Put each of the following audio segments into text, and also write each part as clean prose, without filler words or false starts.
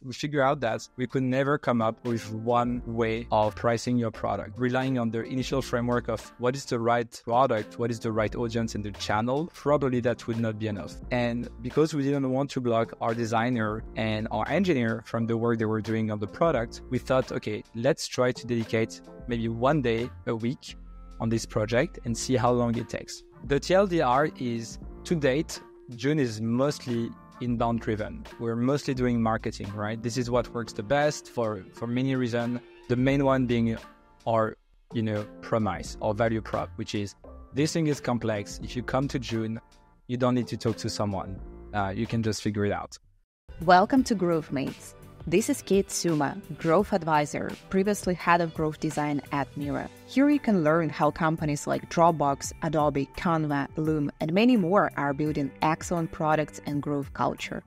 We figured out that we could never come up with one way of pricing your product. Relying on the initial framework of what is the right product, what is the right audience in the channel, probably that would not be enough. And because we didn't want to block our designer and our engineer from the work they were doing on the product, we thought, okay, let's try to dedicate maybe one day a week on this project and see how long it takes. The TLDR is, to date, June is mostly inbound driven. We're mostly doing marketing, right? This is what works the best for many reasons. The main one being our, premise or value prop, which is this thing is complex. If you come to June, you don't need to talk to someone. You can just figure it out. Welcome to Growthmates. This is Syuma, growth advisor, previously head of growth design at Mira. Here you can learn how companies like Dropbox, Adobe, Canva, Loom, and many more are building excellent products and growth culture.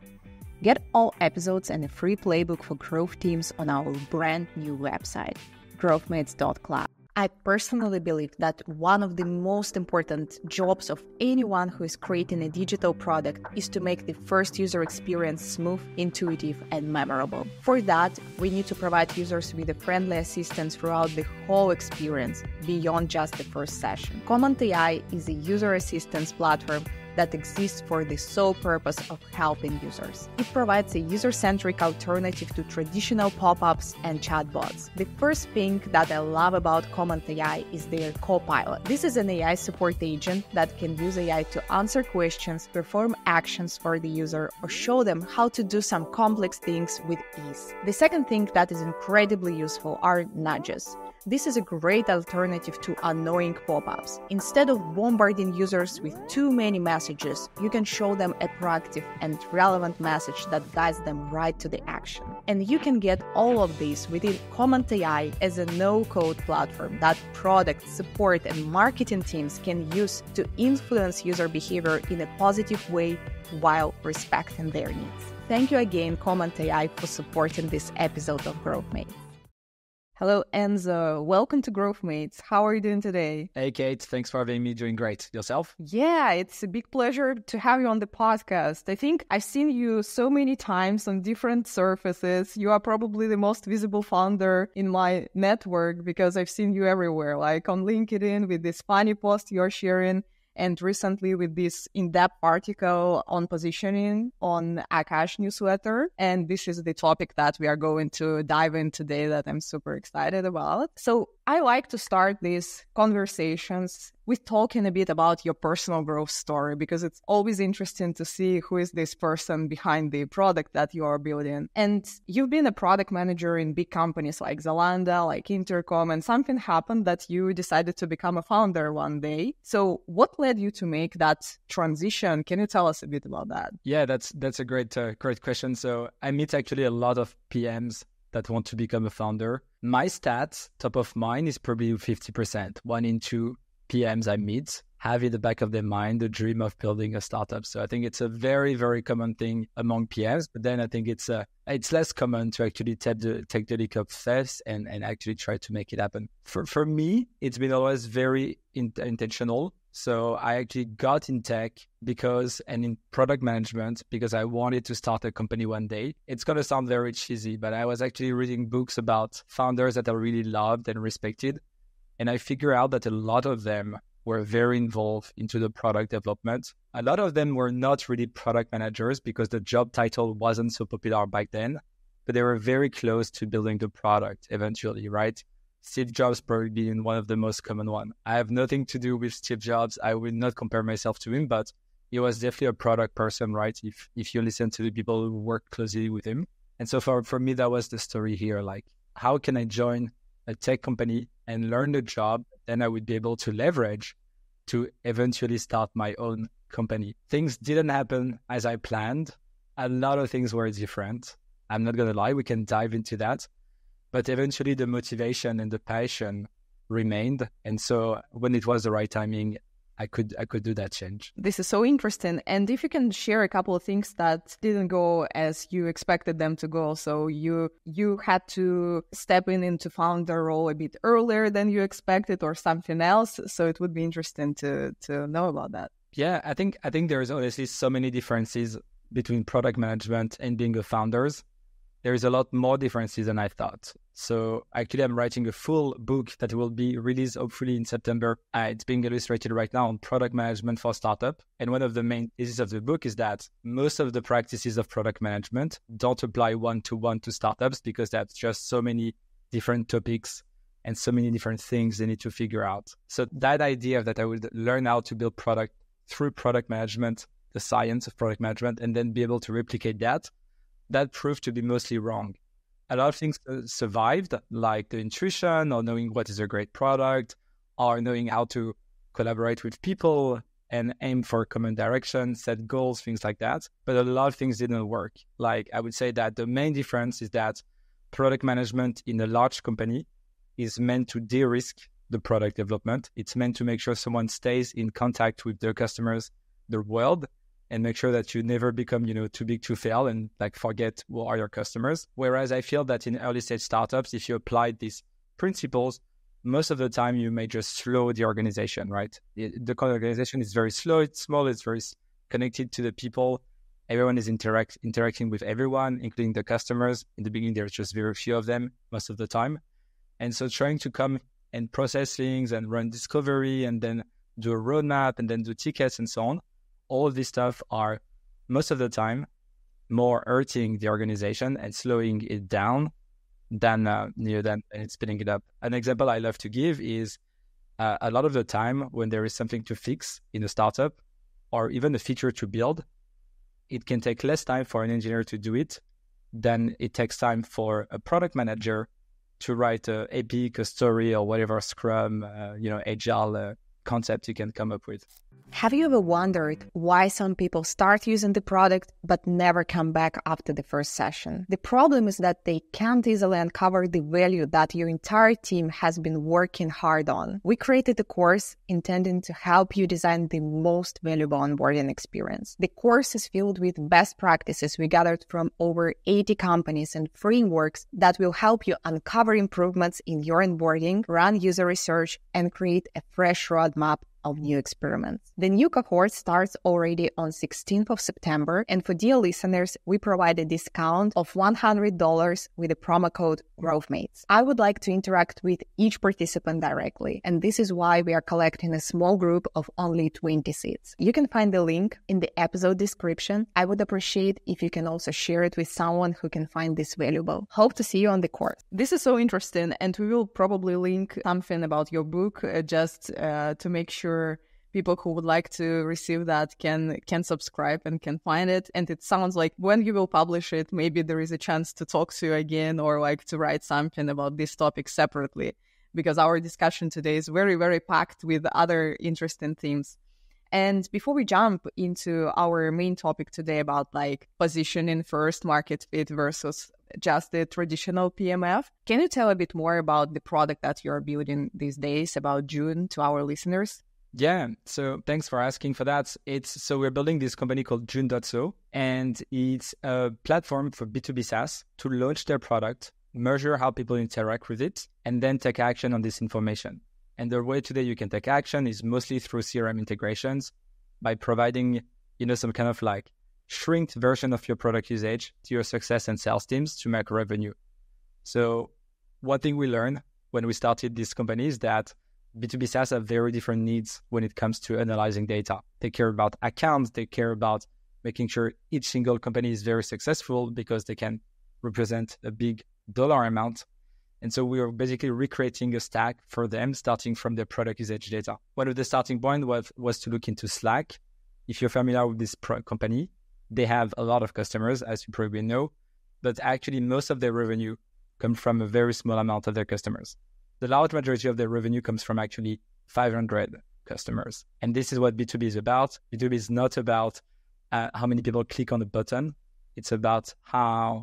Get all episodes and a free playbook for growth teams on our brand new website, growthmates.club. I personally believe that one of the most important jobs of anyone who is creating a digital product is to make the first user experience smooth, intuitive, and memorable. For that, we need to provide users with a friendly assistance throughout the whole experience, beyond just the first session. Comment AI is a user assistance platform that exists for the sole purpose of helping users. It provides a user-centric alternative to traditional pop-ups and chatbots. The first thing that I love about Comment AI is their Copilot. This is an AI support agent that can use AI to answer questions, perform actions for the user, or show them how to do some complex things with ease. The second thing that is incredibly useful are nudges. This is a great alternative to annoying pop-ups. Instead of bombarding users with too many messages, you can show them a proactive and relevant message that guides them right to the action. And you can get all of this within Comment AI as a no-code platform that product, support, and marketing teams can use to influence user behavior in a positive way while respecting their needs. Thank you again, Comment AI, for supporting this episode of Growthmates. Hello, Enzo. Welcome to Growthmates. How are you doing today? Hey, Kate. Thanks for having me. Doing great. Yourself? Yeah, it's a big pleasure to have you on the podcast. I think I've seen you so many times on different surfaces. You are probably the most visible founder in my network because I've seen you everywhere, like on LinkedIn with this funny post you're sharing, and recently with this in-depth article on positioning on Akash newsletter. And this is the topic that we are going to dive in today that I'm super excited about. So I like to start these conversations with talking a bit about your personal growth story, because it's always interesting to see who is this person behind the product that you are building. And you've been a product manager in big companies like Zalando, like Intercom, and something happened that you decided to become a founder one day. So what led you to make that transition? Can you tell us a bit about that? Yeah, that's a great question. So I meet actually a lot of PMs that want to become a founder. My stats, top of mind, is probably 50%. 1 in 2 PMs I meet have in the back of their mind the dream of building a startup. So I think it's a very, very common thing among PMs. But then I think it's less common to actually take the leap of faith and actually try to make it happen. For me, it's been always very intentional. So I actually got in tech and in product management because I wanted to start a company one day. It's going to sound very cheesy, but I was actually reading books about founders that I really loved and respected. And I figured out that a lot of them were very involved into the product development. A lot of them were not really product managers because the job title wasn't so popular back then, but they were very close to building the product eventually, right? Steve Jobs probably being one of the most common one. I have nothing to do with Steve Jobs. I will not compare myself to him, but he was definitely a product person, right? If you listen to the people who work closely with him. And so for me, that was the story here. Like, how can I join a tech company and learn the job? Then I would be able to leverage to eventually start my own company. Things didn't happen as I planned. A lot of things were different. I'm not going to lie. We can dive into that. But eventually the motivation and the passion remained. And so when it was the right timing, I could do that change. This is so interesting. And if you can share a couple of things that didn't go as you expected them to go. So you had to step into founder role a bit earlier than you expected or something else. So it would be interesting to know about that. Yeah, I think there's honestly so many differences between product management and being a founder. there is a lot more differences than I thought. So actually, I'm writing a full book that will be released hopefully in September. It's being illustrated right now on product management for startup. And one of the main theses of the book is that most of the practices of product management don't apply one-to-one to startups because that's just so many different topics and so many different things they need to figure out. So that idea that I would learn how to build product through product management, the science of product management, and then be able to replicate that proved to be mostly wrong. A lot of things survived, like the intuition or knowing what is a great product or knowing how to collaborate with people and aim for a common direction, set goals, things like that. But a lot of things didn't work. Like I would say that the main difference is that product management in a large company is meant to de-risk the product development. It's meant to make sure someone stays in contact with their customers, the world, and make sure that you never become, too big to fail and like forget who are your customers. Whereas I feel that in early stage startups, if you apply these principles, most of the time you may just slow the organization, right? The organization is very slow, it's small, it's very connected to the people. Everyone is interacting with everyone, including the customers. In the beginning, there's just very few of them most of the time. And so trying to come and process things and run discovery and then do a roadmap and then do tickets and so on, all of this stuff are most of the time more hurting the organization and slowing it down than speeding it up. An example I love to give is a lot of the time when there is something to fix in a startup or even a feature to build, it can take less time for an engineer to do it than it takes time for a product manager to write a epic, a story, or whatever Scrum, agile concept you can come up with. Have you ever wondered why some people start using the product but never come back after the first session? The problem is that they can't easily uncover the value that your entire team has been working hard on. We created a course intending to help you design the most valuable onboarding experience. The course is filled with best practices we gathered from over 80 companies and frameworks that will help you uncover improvements in your onboarding, run user research, and create a fresh roadmap of new experiments. The new cohort starts already on 16th of September, and for dear listeners, we provide a discount of $100 with the promo code Growthmates. I would like to interact with each participant directly, and this is why we are collecting a small group of only 20 seats. You can find the link in the episode description. I would appreciate if you can also share it with someone who can find this valuable. Hope to see you on the course. This is so interesting, and we will probably link something about your book just to make sure people who would like to receive that can subscribe and can find it. And it sounds like when you will publish it, maybe there is a chance to talk to you again or like to write something about this topic separately, because our discussion today is very, very packed with other interesting themes. And before we jump into our main topic today about like positioning first, market fit versus just the traditional PMF, can you tell a bit more about the product that you're building these days, about June, to our listeners? Yeah, so thanks for asking for that. So we're building this company called June.so, and it's a platform for B2B SaaS to launch their product, measure how people interact with it, and then take action on this information. And the way today you can take action is mostly through CRM integrations by providing, some kind of like shrinked version of your product usage to your success and sales teams to make revenue. So one thing we learned when we started this company is that B2B SaaS have very different needs when it comes to analyzing data. They care about accounts, they care about making sure each single company is very successful because they can represent a big dollar amount. And so we are basically recreating a stack for them, starting from their product usage data. One of the starting points was to look into Slack. If you're familiar with this company, they have a lot of customers, as you probably know, but actually most of their revenue comes from a very small amount of their customers. The large majority of their revenue comes from actually 500 customers. And this is what B2B is about. B2B is not about how many people click on the button. It's about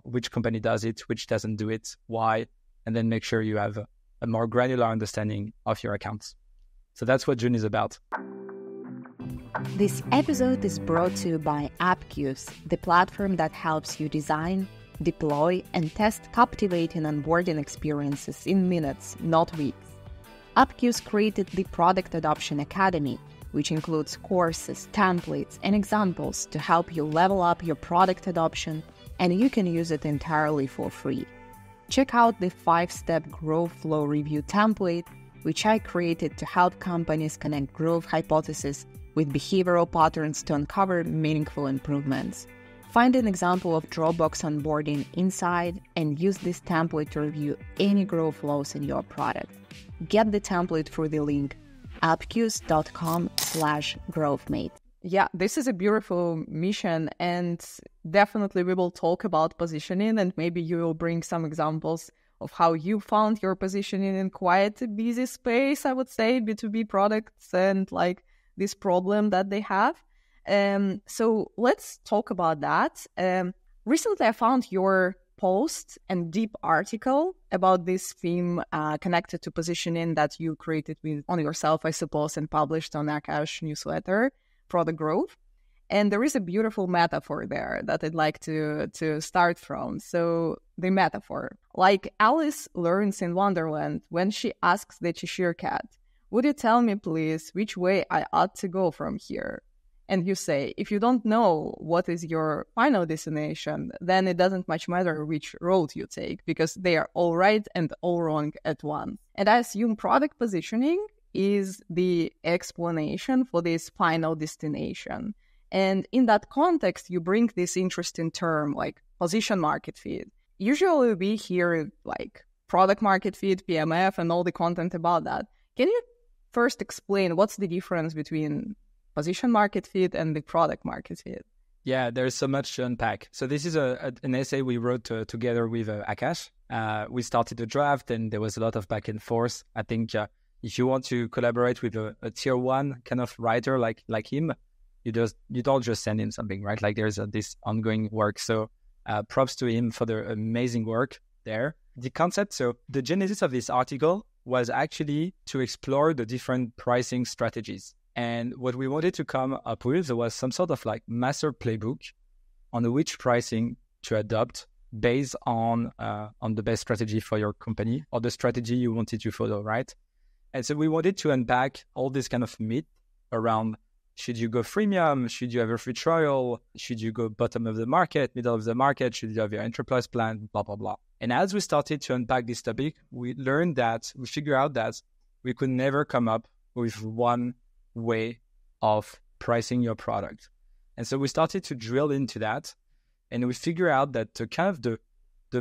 which company does it, which doesn't do it, why, and then make sure you have a more granular understanding of your accounts. So that's what June is about. This episode is brought to you by AppQs, the platform that helps you design, deploy, and test captivating onboarding experiences in minutes, not weeks. AppQs created the Product Adoption Academy, which includes courses, templates, and examples to help you level up your product adoption, and you can use it entirely for free. Check out the 5-step growth flow review template, which I created to help companies connect growth hypotheses with behavioral patterns to uncover meaningful improvements. Find an example of Dropbox onboarding inside and use this template to review any growth flows in your product. Get the template through the link appcues.com/growthmate. Yeah, this is a beautiful mission, and definitely we will talk about positioning, and maybe you will bring some examples of how you found your positioning in quite a busy space, I would say, B2B products and like this problem that they have. So let's talk about that. Recently, I found your post and deep article about this theme connected to positioning that you created on yourself, I suppose, and published on Akash newsletter, Product Growth. And there is a beautiful metaphor there that I'd like to start from. So the metaphor, like Alice learns in Wonderland when she asks the Cheshire Cat, "Would you tell me, please, which way I ought to go from here?" And you say, if you don't know what is your final destination, then it doesn't much matter which road you take, because they are all right and all wrong at once. And I assume product positioning is the explanation for this final destination. And in that context, you bring this interesting term like position market fit. Usually we hear like product market fit, PMF, and all the content about that. Can you first explain what's the difference between position market fit and the product market fit? Yeah, there's so much to unpack. So this is an essay we wrote together with Akash. We started the draft and there was a lot of back and forth. I think if you want to collaborate with a tier one kind of writer like him, you don't just send him something, right? Like there's this ongoing work. So props to him for the amazing work there. The concept, so the genesis of this article was actually to explore the different pricing strategies. And what we wanted to come up with was some sort of like master playbook on which pricing to adopt based on the best strategy for your company or the strategy you wanted to follow, right? And so we wanted to unpack all this kind of myth around, should you go freemium? Should you have a free trial? Should you go bottom of the market, middle of the market? Should you have your enterprise plan? Blah, blah, blah. And as we started to unpack this topic, we figured out that we could never come up with one way of pricing your product. And so we started to drill into that, and we figure out that the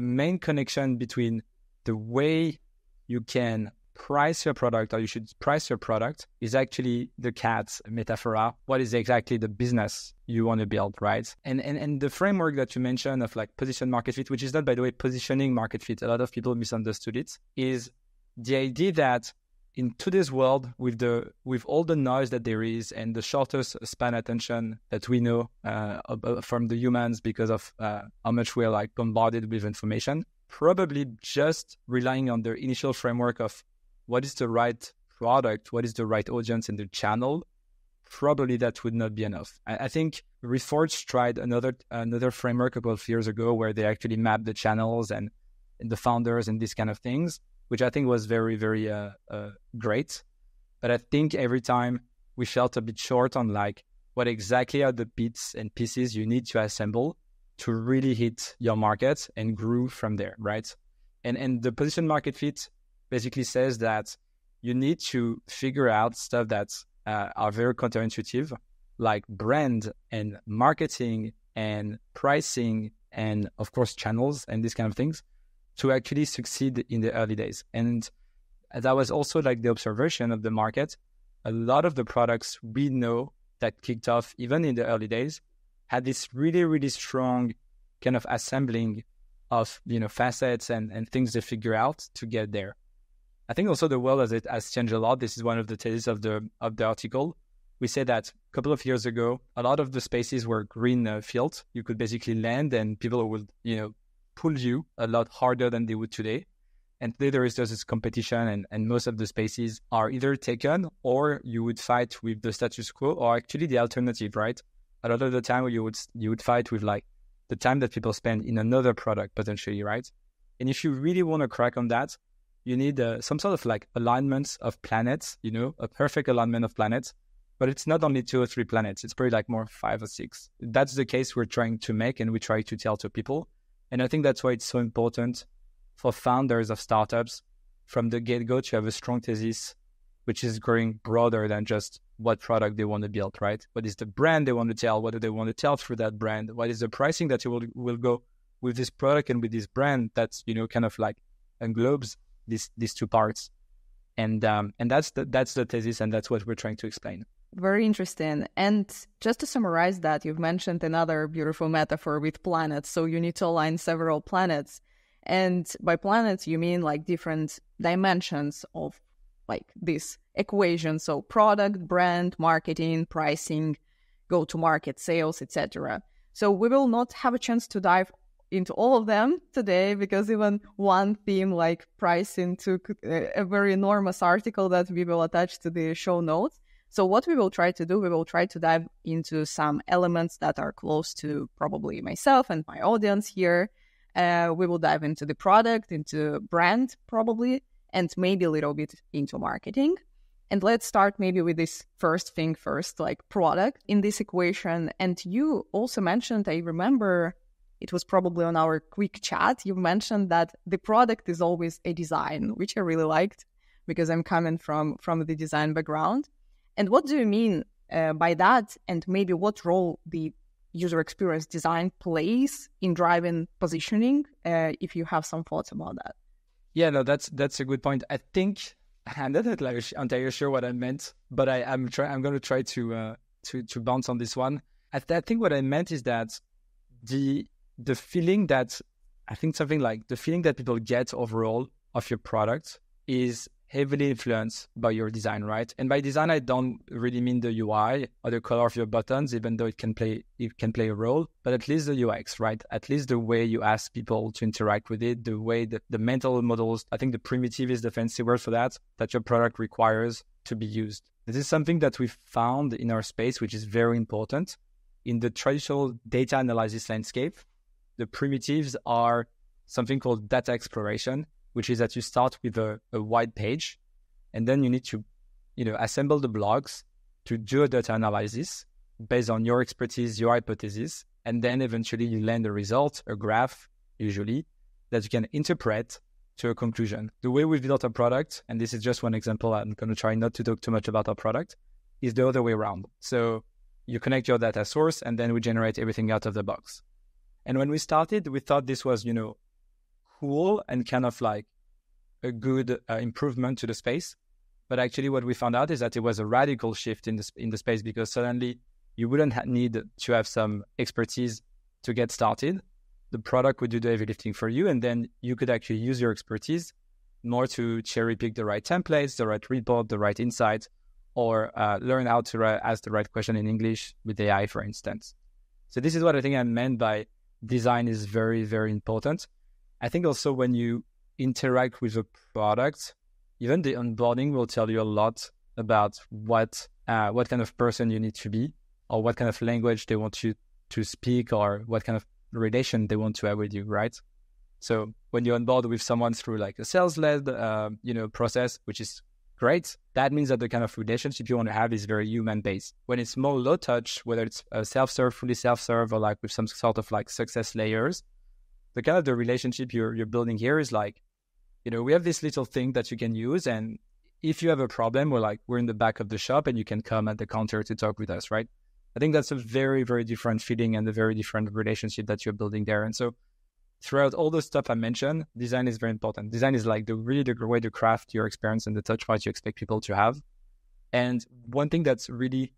main connection between the way you can price your product, or you should price your product, is actually the cat's metaphor. What is exactly the business you want to build, right? And the framework that you mentioned of like position market fit, which is not, by the way, positioning market fit, a lot of people misunderstood it, is the idea that in today's world, with all the noise that there is and the shortest span attention that we know from the humans because of how much we're like bombarded with information, probably just relying on the initial framework of what is the right product, what is the right audience and the channel, probably that would not be enough. I think Reforge tried another framework a couple of years ago where they actually mapped the channels and the founders and these kind of things, which I think was very, very great. But I think every time we felt a bit short on like what exactly are the bits and pieces you need to assemble to really hit your market and grow from there, right? And the position market fit basically says that you need to figure out stuff that are very counterintuitive, like brand and marketing and pricing and, of course, channels and these kind of things to actually succeed in the early days. And that was also like the observation of the market. A lot of the products we know that kicked off even in the early days had this really, really strong kind of assembling of, facets and things to figure out to get there. I think also the world has changed a lot. This is one of the theses of the article. We said that a couple of years ago, a lot of the spaces were green fields. You could basically land and people would, pull you a lot harder than they would today. And today there is just this competition and most of the spaces are either taken or you would fight with the status quo or actually the alternative, right? A lot of the time you would fight with like the time that people spend in another product potentially, right? And if you really want to crack on that, you need some sort of like alignments of planets, a perfect alignment of planets But it's not only 2 or 3 planets. It's probably like more 5 or 6. That's the case we're trying to make and we try to tell to people. And I think that's why it's so important for founders of startups from the get-go to have a strong thesis, which is growing broader than just what product they want to build, right? What is the brand they want to tell? What do they want to tell through that brand? What is the pricing that you will go with this product and with this brand that's, kind of like englobes these 2 parts. And that's the thesis, and that's what we're trying to explain. Very interesting. And just to summarize that, you've mentioned another beautiful metaphor with planets. So you need to align several planets. And by planets, you mean like different dimensions of like this equation. So product, brand, marketing, pricing, go-to-market, sales, etc. So we will not have a chance to dive into all of them today, because even one theme like pricing took a very enormous article that we will attach to the show notes. So what we will try to do, we will try to dive into some elements that are close to probably myself and my audience here. We will dive into the product, into brand probably, and maybe a little bit into marketing. And let's start maybe with this first thing first, like product in this equation. And you also mentioned, I remember it was probably on our quick chat, you mentioned that the product is always a design, which I really liked because I'm coming from the design background. And what do you mean by that? And maybe what role the user experience design plays in driving positioning, if you have some thoughts about that? Yeah, no, that's a good point. I think I'm not entirely sure what I meant, but I'm going to try to bounce on this one. I think what I meant is that the feeling that, I think something like the feeling that people get overall of your product is heavily influenced by your design, right? And by design, I don't really mean the UI or the color of your buttons, even though it can play a role, but at least the UX, right? At least the way you ask people to interact with it, the way the mental models, I think the primitive is the fancy word for that your product requires to be used. This is something that we found in our space, which is very important. In the traditional data analysis landscape, the primitives are something called data exploration, which is that you start with a white page, and then you need to, assemble the blocks to do a data analysis based on your expertise, your hypothesis, and then eventually you land a result, a graph, usually, that you can interpret to a conclusion. The way we built our product, and this is just one example, I'm going to try not to talk too much about our product, is the other way around. So you connect your data source, and then we generate everything out of the box. And when we started, we thought this was, cool and kind of like a good improvement to the space. But actually what we found out is that it was a radical shift in the space, because suddenly you wouldn't need to have some expertise to get started. The product would do the heavy lifting for you, and then you could actually use your expertise more to cherry pick the right templates, the right report, the right insights, or learn how to ask the right question in English with AI, for instance. So this is what I think I meant by design is very, very important. I think also when you interact with a product, even the onboarding will tell you a lot about what kind of person you need to be, or what kind of language they want you to speak, or what kind of relation they want to have with you, right? So when you onboard with someone through like a sales-led, process, which is great, that means that the kind of relationship you want to have is very human-based. When it's more low-touch, whether it's self-serve, fully self-serve, or like with some sort of like success layers, the kind of the relationship you're building here is like, we have this little thing that you can use, and if you have a problem, we're in the back of the shop and you can come at the counter to talk with us, right? I think that's a very, very different feeling and a very different relationship that you're building there. And so throughout all the stuff I mentioned, design is very important. Design is like the way to craft your experience and the touch points you expect people to have. And one thing that's really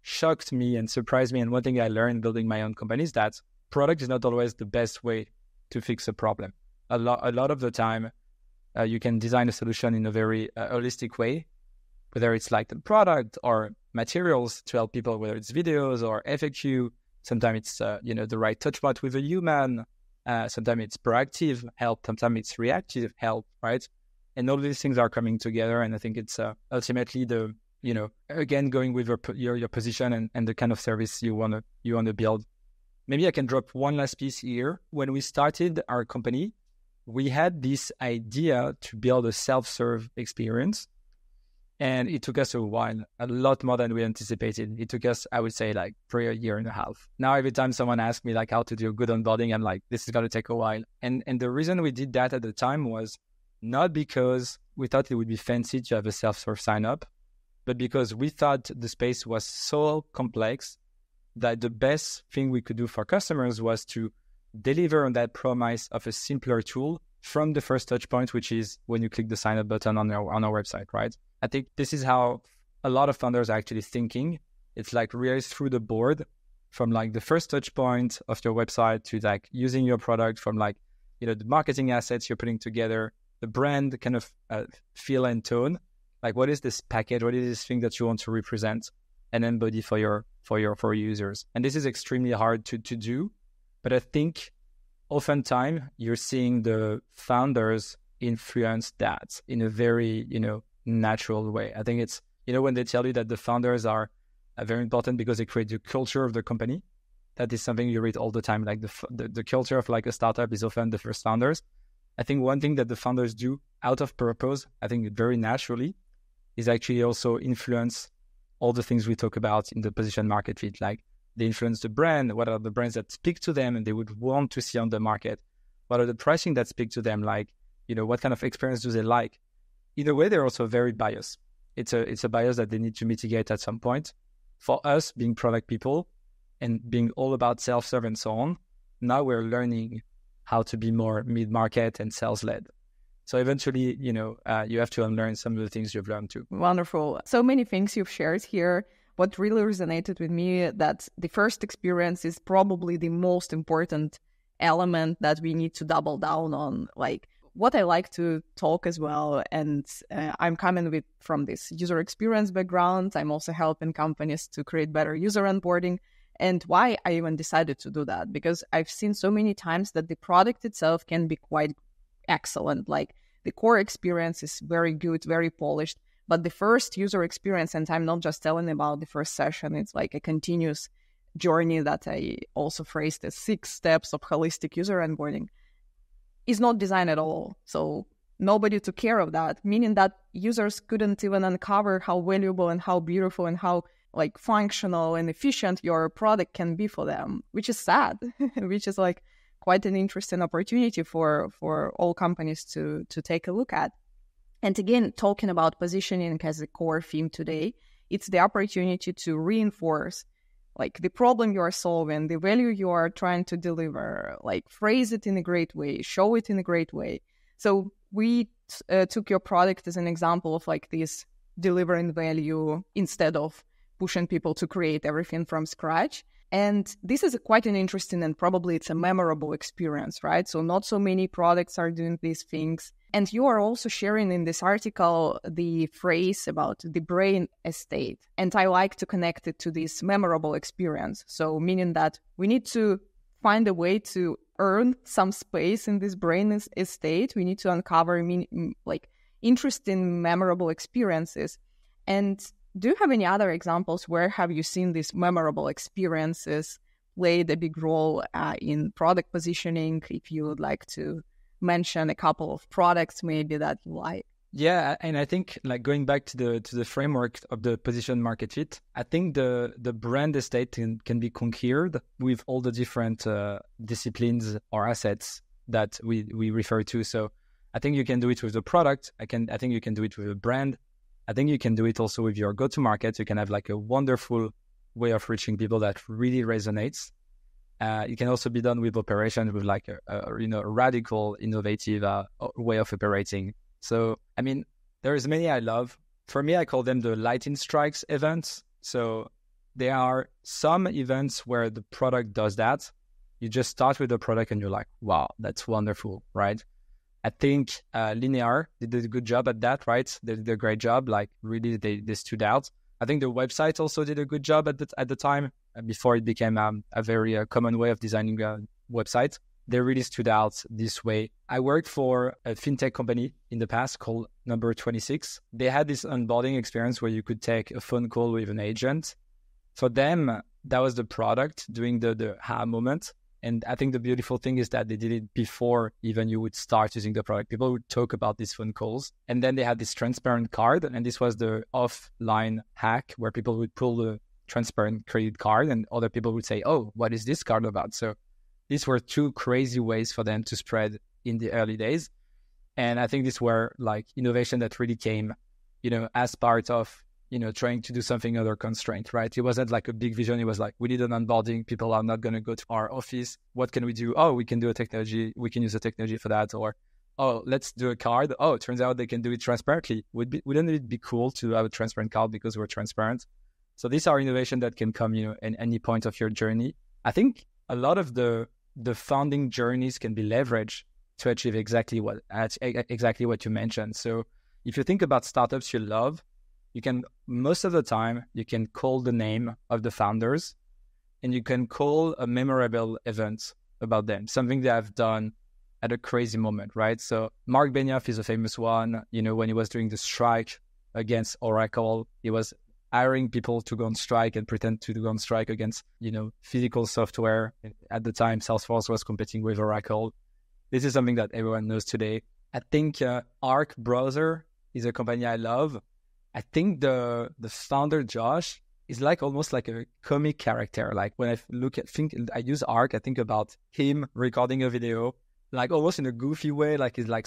shocked me and surprised me, and one thing I learned building my own company, is that product is not always the best way to fix a problem. A lot of the time, you can design a solution in a very holistic way, whether it's like the product or materials to help people, whether it's videos or FAQ. Sometimes it's the right touch point with a human. Sometimes it's proactive help. Sometimes it's reactive help, right? And all these things are coming together. And I think it's ultimately again, going with your position and the kind of service you want to build. Maybe I can drop one last piece here. When we started our company, we had this idea to build a self-serve experience. And it took us a while, a lot more than we anticipated. It took us, I would say, like for a year and a half. Now, every time someone asks me like how to do a good onboarding, I'm like, this is going to take a while. And the reason we did that at the time was not because we thought it would be fancy to have a self-serve sign up, but because we thought the space was so complex that the best thing we could do for customers was to deliver on that promise of a simpler tool from the first touch point, which is when you click the sign up button on our website, right? I think this is how a lot of founders are actually thinking. It's like really through the board, from like the first touch point of your website to like using your product, from like, you know, the marketing assets you're putting together, the brand kind of feel and tone. Like, what is this package? What is this thing that you want to represent and embody for your users? And this is extremely hard to do. But I think oftentimes you're seeing the founders influence that in a very, you know, natural way. I think it's, you know, when they tell you that the founders are very important because they create the culture of the company, that is something you read all the time. Like the culture of like a startup is often the first founders. I think one thing that the founders do out of purpose, I think very naturally, is actually also influence all the things we talk about in the position market fit. Like they influence the brand. What are the brands that speak to them and they would want to see on the market? What are the pricing that speak to them? Like, you know, what kind of experience do they like? In a way, they're also very biased. It's a bias that they need to mitigate at some point. For us, being product people and being all about self-serve and so on, now we're learning how to be more mid-market and sales-led. So eventually, you know, you have to unlearn some of the things you've learned too. Wonderful. So many things you've shared here. What really resonated with me, that the first experience is probably the most important element that we need to double down on. Like, what I like to talk as well, and I'm coming from this user experience background. I'm also helping companies to create better user onboarding. And why I even decided to do that, because I've seen so many times that the product itself can be quite excellent. Like the core experience is very good, very polished, but the first user experience, and I'm not just telling about the first session, it's like a continuous journey that I also phrased as 6 steps of holistic user onboarding, is not designed at all. So nobody took care of that, meaning that users couldn't even uncover how valuable and how beautiful and how like functional and efficient your product can be for them, which is sad, which is like quite an interesting opportunity for all companies to take a look at. And again, talking about positioning as a core theme today, it's the opportunity to reinforce like the problem you are solving, the value you are trying to deliver, like phrase it in a great way, show it in a great way. So we took your product as an example of like this delivering value instead of pushing people to create everything from scratch. And this is quite an interesting and probably it's a memorable experience, right? So not so many products are doing these things. And you are also sharing in this article the phrase about the brain estate. And I like to connect it to this memorable experience. So meaning that we need to find a way to earn some space in this brain estate. We need to uncover like interesting, memorable experiences. And do you have any other examples where have you seen these memorable experiences played a big role in product positioning? If you would like to mention a couple of products maybe that you like. Yeah, and I think like going back to the framework of the position market fit, I think the brand estate can be conquered with all the different disciplines or assets that we refer to. So I think you can do it with the product. I think you can do it with a brand. I think you can do it also with your go-to-market. You can have like a wonderful way of reaching people that really resonates. It can also be done with operations, with like a radical, innovative way of operating. So, I mean, there's many I love. For me, I call them the lightning strikes events. So there are some events where the product does that. You just start with the product and you're like, wow, that's wonderful, right? I think Linear did a good job at that, right? They did a great job. Like really, they stood out. I think the website also did a good job at the time before it became a very common way of designing a website. They really stood out this way. I worked for a fintech company in the past called Number 26. They had this onboarding experience where you could take a phone call with an agent. For them, that was the product doing the aha moment. And I think the beautiful thing is that they did it before even you would start using the product. People would talk about these phone calls. And then they had this transparent card. And this was the offline hack where people would pull the transparent credit card and other people would say, oh, what is this card about? So these were two crazy ways for them to spread in the early days. And I think these were like innovation that really came, as part of, trying to do something under constraint, right? It wasn't like a big vision. It was like, we need an onboarding. People are not going to go to our office. What can we do? Oh, we can do a technology. We can use a technology for that. Or, oh, let's do a card. Oh, it turns out they can do it transparently. Wouldn't it be cool to have a transparent card because we're transparent? So these are innovation that can come, in any point of your journey. I think a lot of the founding journeys can be leveraged to achieve exactly what you mentioned. So if you think about startups you love, you can, most of the time, you can call the name of the founders and you can call a memorable event about them, something they have done at a crazy moment, right? So Mark Benioff is a famous one. When he was doing the strike against Oracle, he was hiring people to go on strike and pretend to go on strike against, physical software. At the time, Salesforce was competing with Oracle. This is something that everyone knows today. I think Arc Browser is a company I love. I think the founder, Josh, is like almost like a comic character. Like when I use Arc, I think about him recording a video, like almost in a goofy way. Like he's like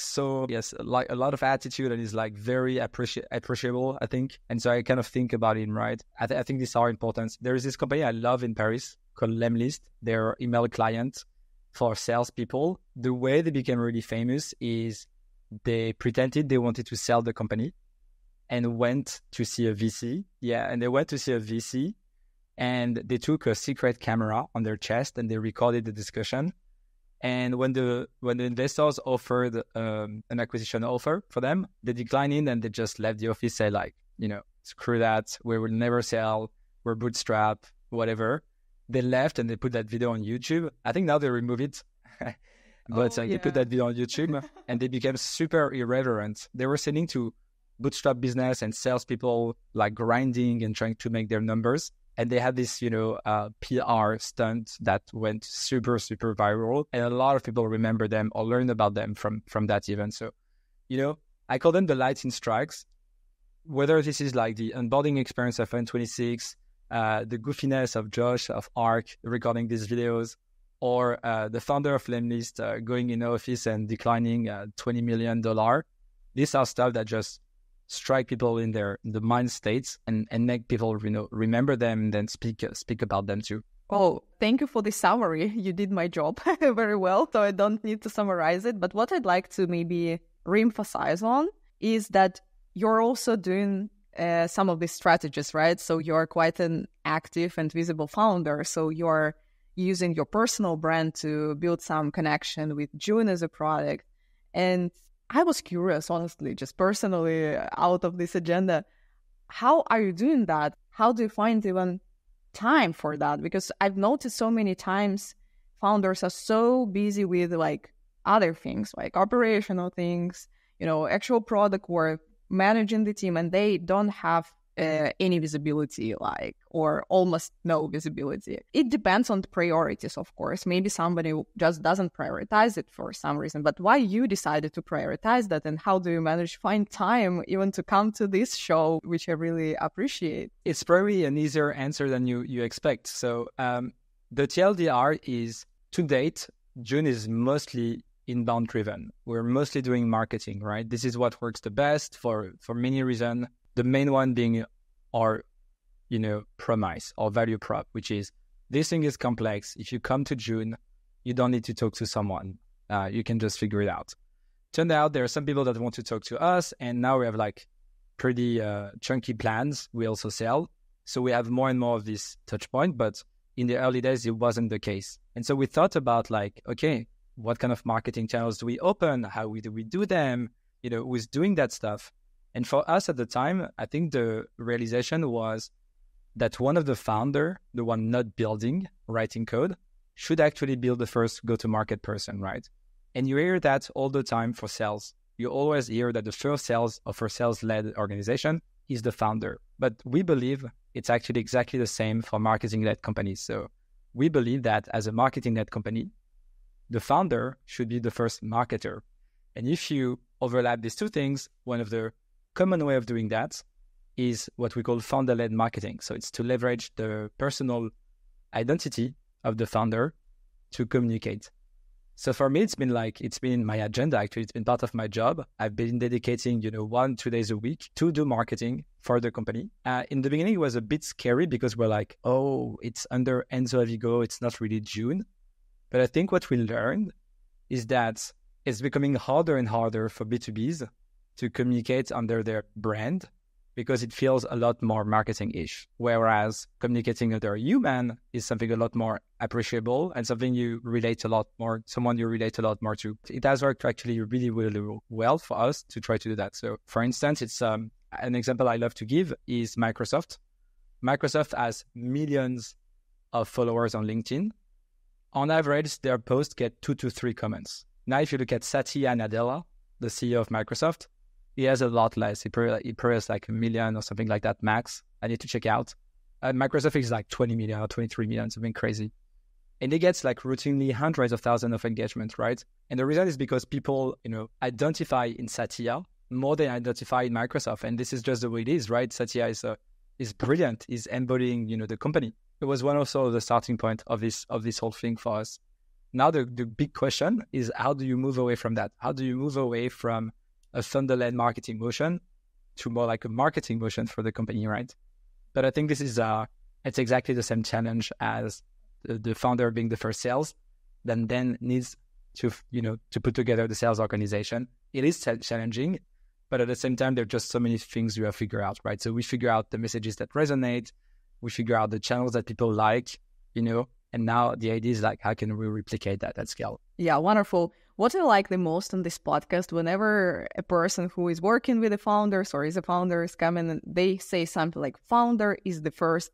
like a lot of attitude and he's like very appreciable, I think. And so I kind of think about him, right? I think these are important. There is this company I love in Paris called Lemlist. They're email client for salespeople. The way they became really famous is they pretended they wanted to sell the company and went to see a VC. Yeah, and they went to see a VC and they took a secret camera on their chest and they recorded the discussion. And when the investors offered an acquisition offer for them, they declined it and they just left the office, say like, screw that, we will never sell, we're bootstrap, whatever. They left and they put that video on YouTube. I think now they remove it. But they put that video on YouTube and they became super irreverent. They were selling to bootstrap business and salespeople like grinding and trying to make their numbers. And they had this, PR stunt that went super, super viral. And a lot of people remember them or learn about them from that event. So, I call them the lightning strikes. Whether this is like the onboarding experience of N26, the goofiness of Josh, of Arc, recording these videos, or the founder of Lemlist going in office and declining $20 million. These are stuff that just strike people in the mind states and make people remember them and then speak about them too. Oh, thank you for the summary. You did my job very well, so I don't need to summarize it. But what I'd like to maybe reemphasize on is that you're also doing some of these strategies, right? So you're quite an active and visible founder. So you're using your personal brand to build some connection with June as a product. And I was curious, honestly, just personally out of this agenda, how are you doing that? How do you find even time for that? Because I've noticed so many times founders are so busy with like other things, like operational things, actual product work, managing the team, and they don't have any visibility, or almost no visibility. It depends on the priorities, of course. Maybe somebody just doesn't prioritize it for some reason, but why you decided to prioritize that, and how do you manage to find time even to come to this show, which I really appreciate? It's probably an easier answer than you expect. So the TLDR is, to date, June is mostly inbound driven. We're mostly doing marketing, right? This is what works the best for many reasons. The main one being our, premise or value prop, which is this thing is complex. If you come to June, you don't need to talk to someone. You can just figure it out. Turned out there are some people that want to talk to us, and now we have like pretty chunky plans. We also sell. So we have more and more of this touch point, but in the early days, it wasn't the case. And so we thought about like, okay, what kind of marketing channels do we open? How do we do them? Who's doing that stuff? And for us at the time, I think the realization was that one of the founder, the one not building, writing code, should actually build the first go-to-market person, right? And you hear that all the time for sales. You always hear that the first sales of a sales-led organization is the founder. But we believe it's actually exactly the same for marketing-led companies. So we believe that as a marketing-led company, the founder should be the first marketer. And if you overlap these two things, one of the common way of doing that is what we call founder-led marketing. So it's to leverage the personal identity of the founder to communicate. So for me, it's been my agenda, actually. It's been part of my job. I've been dedicating, 1-2 days a week to do marketing for the company. In the beginning, it was a bit scary because we're like, oh, it's under Enzo Avigo. It's not really June. But I think what we learned is that it's becoming harder and harder for B2Bs to communicate under their brand because it feels a lot more marketing-ish. Whereas communicating under a human is something a lot more appreciable and something you relate a lot more, someone you relate a lot more to. It has worked actually really, really well for us to try to do that. So for instance, it's an example I love to give is Microsoft. Microsoft has millions of followers on LinkedIn. On average, their posts get 2 to 3 comments. Now, if you look at Satya Nadella, the CEO of Microsoft, he has a lot less. He probably has like 1 million or something like that max. I need to check out. Microsoft is like 20 million or 23 million, something crazy. And he gets like routinely hundreds of thousands of engagement, right? And the reason is because people, identify in Satya more than identify in Microsoft. And this is just the way it is, right? Satya is brilliant. He's embodying, the company. It was one also the starting point of this whole thing for us. Now the big question is, how do you move away from that? How do you move away from a founder-led marketing motion to more like a marketing motion for the company, right? But I think this is it's exactly the same challenge as the founder being the first sales, then needs to put together the sales organization. It is challenging, but at the same time, there are just so many things you have to figure out, right? So we figure out the messages that resonate, we figure out the channels that people like, and now the idea is like, how can we replicate that at scale? Yeah, wonderful. What I like the most on this podcast, whenever a person who is working with the founders or is a founder is coming and they say something like, founder is the first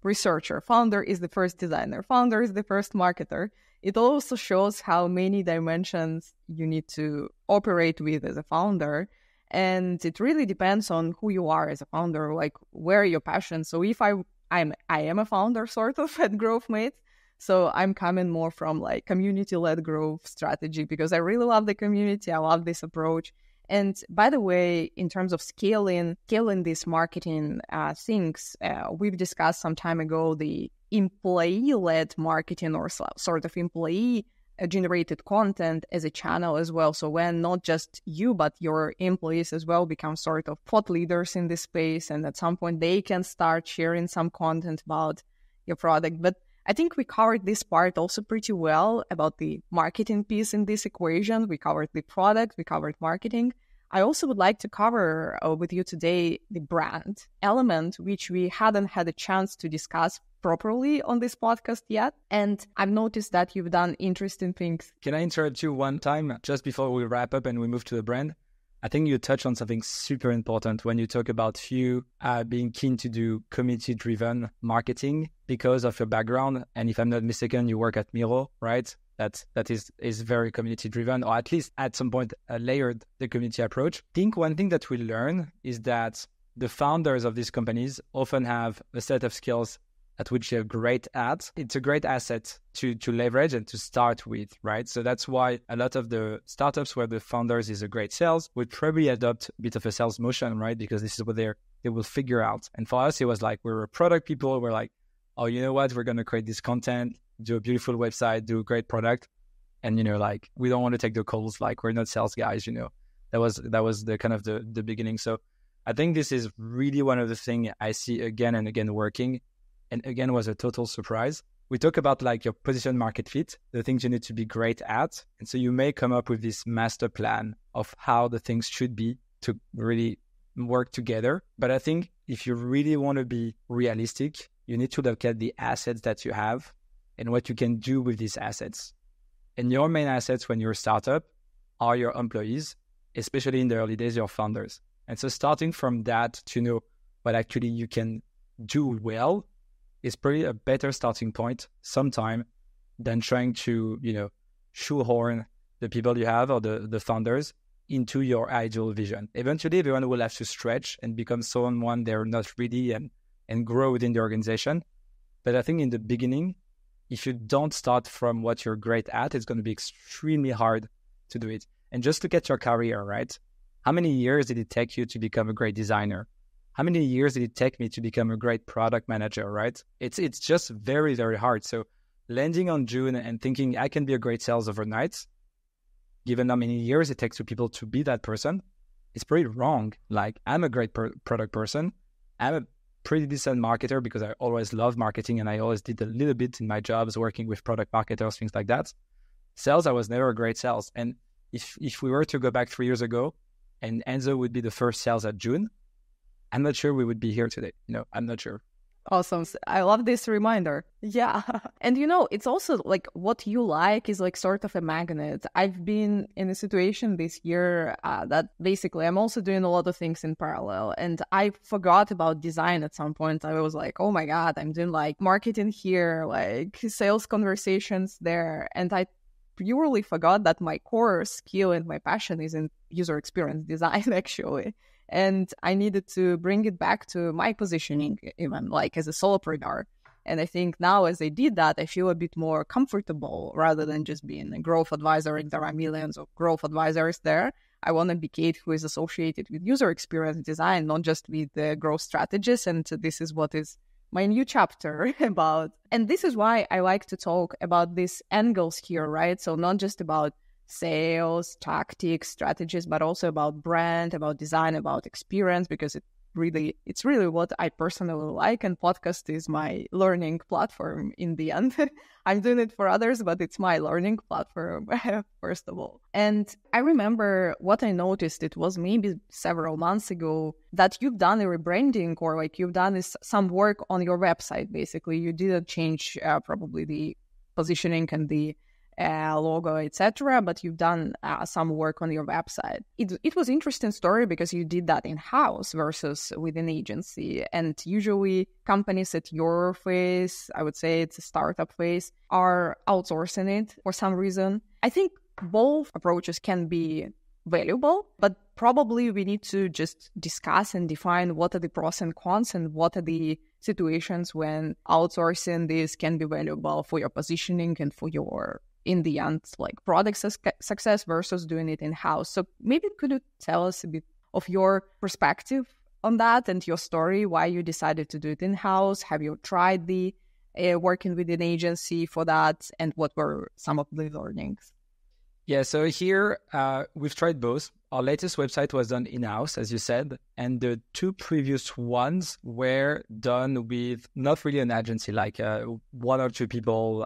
researcher, founder is the first designer, founder is the first marketer, it also shows how many dimensions you need to operate with as a founder. And it really depends on who you are as a founder, like where are your passions. So if I am a founder sort of at Growthmates, so I'm coming more from like community-led growth strategy because I really love the community. I love this approach. And by the way, in terms of scaling these marketing things, we've discussed some time ago the employee-led marketing or sort of employee-generated content as a channel as well. So when not just you, but your employees as well become sort of thought leaders in this space, and at some point they can start sharing some content about your product. But I think we covered this part also pretty well about the marketing piece in this equation. We covered the product, we covered marketing. I also would like to cover with you today the brand element, which we hadn't had a chance to discuss properly on this podcast yet. And I've noticed that you've done interesting things. Can I interrupt you one time just before we wrap up and we move to the brand? I think you touched on something super important when you talk about you being keen to do community-driven marketing because of your background. And if I'm not mistaken, you work at Miro, right? That is very community-driven, or at least at some point layered the community approach. I think one thing that we learn is that the founders of these companies often have a set of skills at which they're great at. It's a great asset to leverage and to start with, right? So that's why a lot of the startups where the founders is a great sales would probably adopt a bit of a sales motion, right? Because this is what they will figure out. And for us, it was like, we were product people. We're like, oh, you know what? We're going to create this content, do a beautiful website, do a great product. And, like, we don't want to take the calls. Like, we're not sales guys, That was the kind of the beginning. So I think this is really one of the things I see again and again working. And again, was a total surprise. We talk about like your position market fit, the things you need to be great at. And so you may come up with this master plan of how the things should be to really work together. But I think if you really want to be realistic, you need to look at the assets that you have and what you can do with these assets. And your main assets when you're a startup are your employees, especially in the early days, your founders. And so starting from that to know what actually you can do well is probably a better starting point sometime than trying to, shoehorn the people you have or the founders into your ideal vision. Eventually, everyone will have to stretch and become someone they're not really and grow within the organization. But I think in the beginning, if you don't start from what you're great at, it's going to be extremely hard to do it. And just look at your career, right? How many years did it take you to become a great designer? How many years did it take me to become a great product manager, right? It's just very, very hard. So landing on June and thinking I can be a great sales overnight, given how many years it takes for people to be that person, it's pretty wrong. Like, I'm a great product person. I'm a pretty decent marketer because I always loved marketing and I always did a little bit in my jobs working with product marketers, things like that. Sales, I was never a great sales. And if we were to go back 3 years ago and Enzo would be the first sales at June, I'm not sure we would be here today. I'm not sure. Awesome. I love this reminder. Yeah. And it's also like what you like is like sort of a magnet. I've been in a situation this year that basically I'm also doing a lot of things in parallel. And I forgot about design at some point. I was like, oh my God, I'm doing like marketing here, like sales conversations there. And I purely forgot that my core skill and my passion is in user experience design, actually. And I needed to bring it back to my positioning, even like as a solopreneur. And I think now as I did that, I feel a bit more comfortable rather than just being a growth advisor. And there are millions of growth advisors there. I want to be Kate who is associated with user experience design, not just with the growth strategist. And this is what is my new chapter about. And this is why I like to talk about these angles here, right? So not just about sales, tactics, strategies, but also about brand, about design, about experience, because it's really what I personally like. And podcast is my learning platform in the end. I'm doing it for others, but it's my learning platform, first of all. And I remember what I noticed, it was maybe several months ago, that you've done a rebranding or like you've done some work on your website, basically. You didn't change probably the positioning and the logo, etc., but you've done some work on your website. It was an interesting story because you did that in-house versus with an agency. And usually companies at your phase, I would say it's a startup phase, are outsourcing it for some reason. I think both approaches can be valuable, but probably we need to just discuss and define what are the pros and cons and what are the situations when outsourcing this can be valuable for your positioning and for your, in the end, like product success versus doing it in-house. So maybe could you tell us a bit of your perspective on that and your story, why you decided to do it in-house? Have you tried the working with an agency for that? And what were some of the learnings? Yeah, so here we've tried both. Our latest website was done in-house, as you said, and the two previous ones were done with not really an agency, like one or two people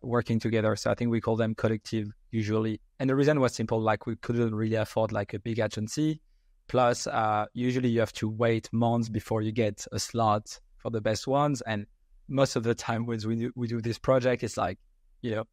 working together. So I think we call them collective usually. And the reason was simple, like we couldn't really afford like a big agency. Plus, usually you have to wait months before you get a slot for the best ones. And most of the time when we do this project, it's like,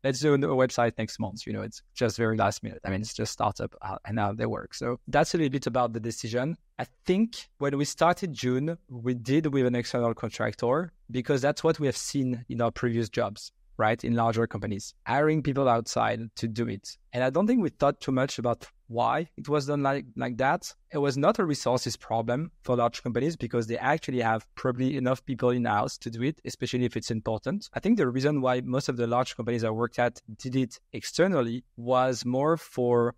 let's do a website next month. It's just very last minute. I mean, it's just startup and how they work. So that's a little bit about the decision. I think when we started June, we did with an external contractor because that's what we have seen in our previous jobs, right? In larger companies, hiring people outside to do it. And I don't think we thought too much about why it was done like that. It was not a resources problem for large companies because they actually have probably enough people in-house to do it, especially if it's important. I think the reason why most of the large companies I worked at did it externally was more for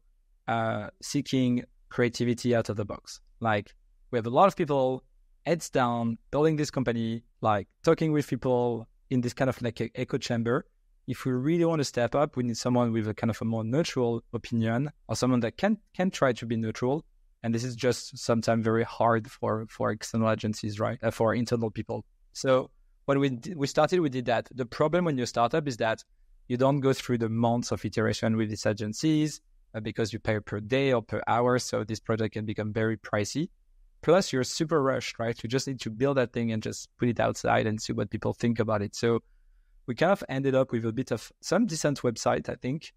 seeking creativity out of the box. Like we have a lot of people heads down, building this company, like talking with people in this kind of like an echo chamber. If we really want to step up, we need someone with a kind of a more neutral opinion or someone that can try to be neutral. And this is just sometimes very hard for external agencies, right? For internal people. So when we started, we did that. The problem when you start up is that you don't go through the months of iteration with these agencies because you pay per day or per hour. So this project can become very pricey. Plus, you're super rushed, right? You just need to build that thing and just put it outside and see what people think about it. So we kind of ended up with a bit of some decent website, I think,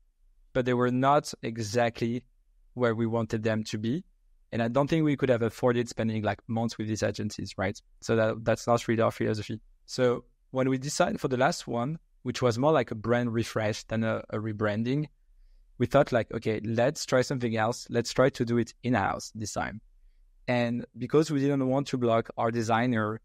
but they were not exactly where we wanted them to be. And I don't think we could have afforded spending like months with these agencies, right? So that's not really our philosophy. So when we decided for the last one, which was more like a brand refresh than a rebranding, we thought like, okay, let's try something else. Let's try to do it in-house this time. And because we didn't want to block our designer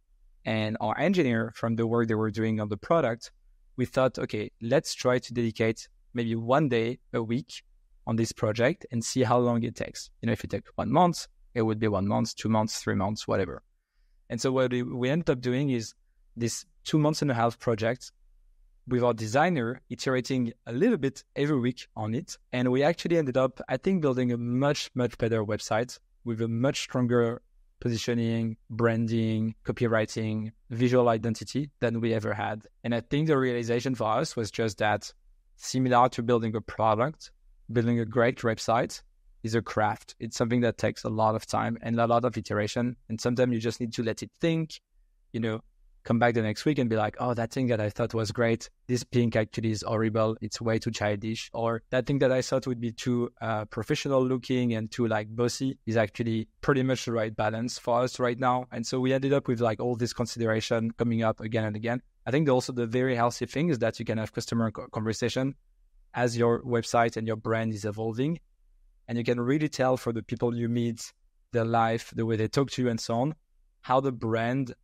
and our engineer from the work they were doing on the product, we thought, okay, let's try to dedicate maybe 1 day a week on this project and see how long it takes. If it takes 1 month, it would be 1 month, 2 months, 3 months, whatever. And so what we ended up doing is this 2.5 months project with our designer iterating a little bit every week on it. And we actually ended up, I think, building a much, much better website with a much stronger positioning, branding, copywriting, visual identity than we ever had. And I think the realization for us was just that similar to building a product, building a great website is a craft. It's something that takes a lot of time and a lot of iteration. And sometimes you just need to let it think, come back the next week and be like, oh, that thing that I thought was great, this pink actually is horrible. It's way too childish. Or that thing that I thought would be too professional looking and too bossy is actually pretty much the right balance for us right now. And so we ended up with all this consideration coming up again and again. I think also the very healthy thing is that you can have customer conversation as your website and your brand is evolving. And you can really tell for the people you meet, their life, the way they talk to you and so on, how the brand